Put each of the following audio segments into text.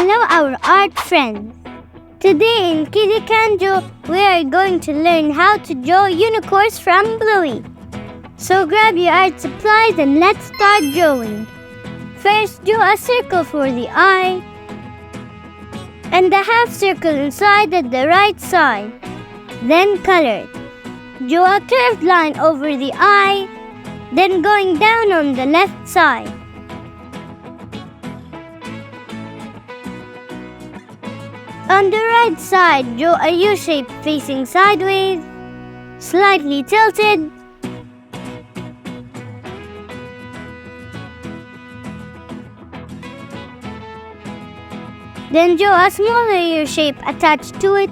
Hello our art friends! Today in Kitty Kanjo, we are going to learn how to draw Unicorse from Bluey. So grab your art supplies and let's start drawing. First, draw a circle for the eye and a half circle inside at the right side. Then color it. Draw a curved line over the eye, then going down on the left side. On the right side, draw a U shape facing sideways, slightly tilted. Then draw a smaller U shape attached to it.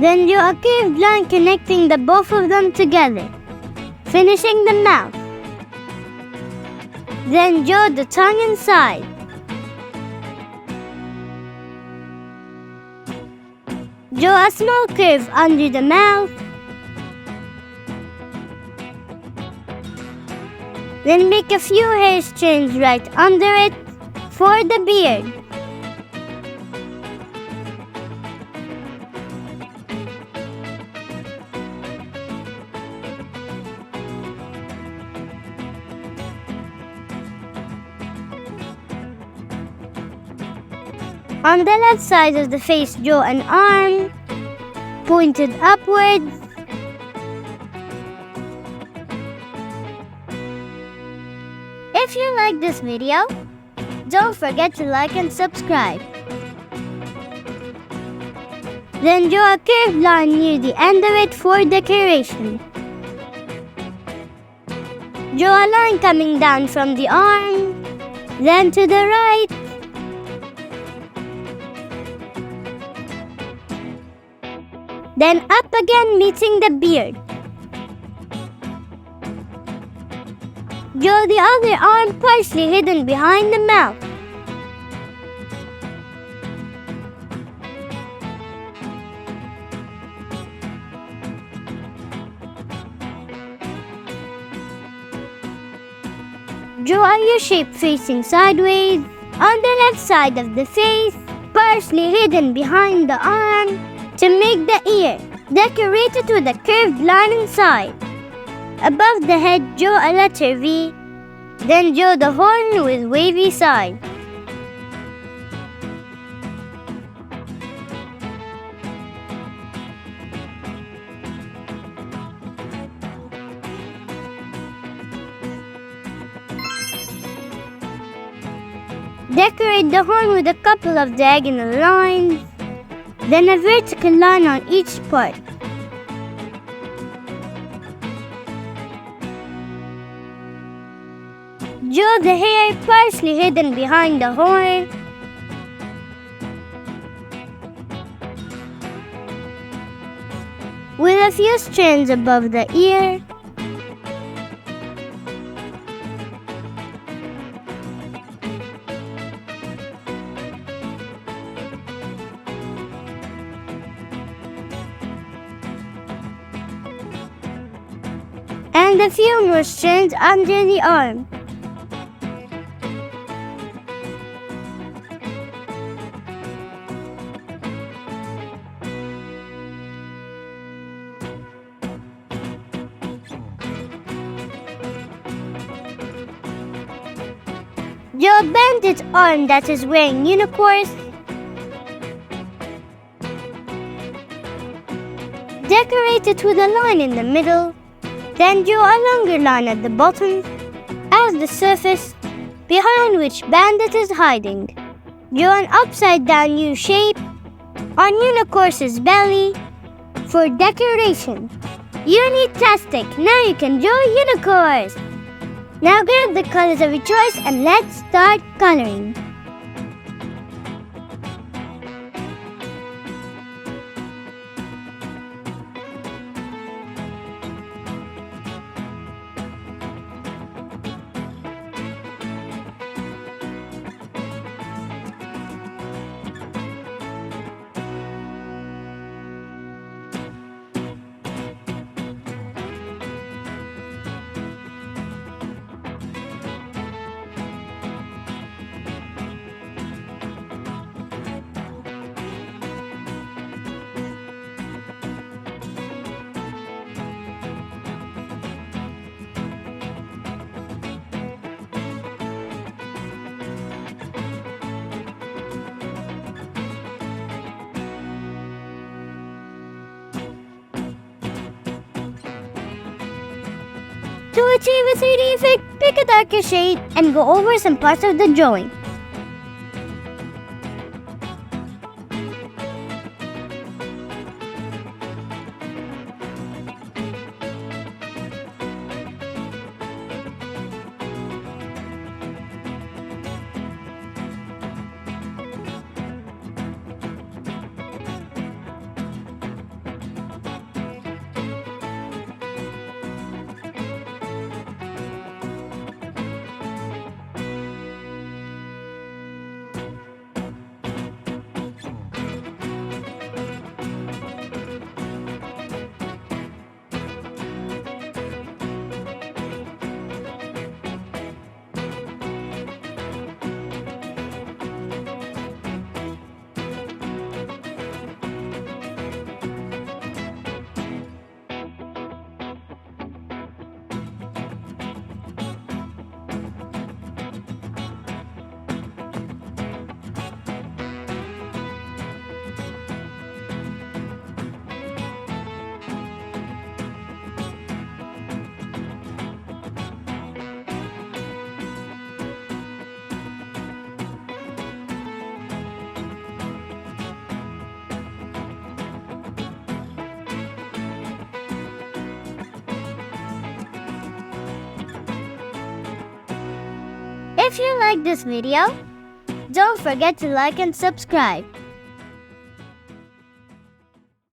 Then draw a curved line connecting the both of them together, finishing the mouth. Then draw the tongue inside. Draw a small curve under the mouth. Then make a few hair strands right under it for the beard. On the left side of the face, draw an arm, pointed upwards. If you like this video, don't forget to like and subscribe. Then draw a curved line near the end of it for decoration. Draw a line coming down from the arm, then to the right. Then up again meeting the beard. Draw the other arm partially hidden behind the mouth. Draw a U shape facing sideways on the left side of the face, partially hidden behind the arm. To make the ear, decorate it with a curved line inside. Above the head, draw a letter V, then draw the horn with wavy side. Decorate the horn with a couple of diagonal lines, then a vertical line on each part. Draw the hair partially hidden behind the horn. With a few strands above the ear. And a few more strands under the arm. Draw a banded arm that is wearing Unicorse. Decorate it with a line in the middle. Then draw a longer line at the bottom as the surface behind which Bandit is hiding. Draw an upside down U shape on Unicorse's belly for decoration. Unitastic! Now you can draw Unicorse! Now grab the colors of your choice and let's start coloring. achieve a 3D effect, pick a darker shade and go over some parts of the drawing. If you like this video, don't forget to like and subscribe.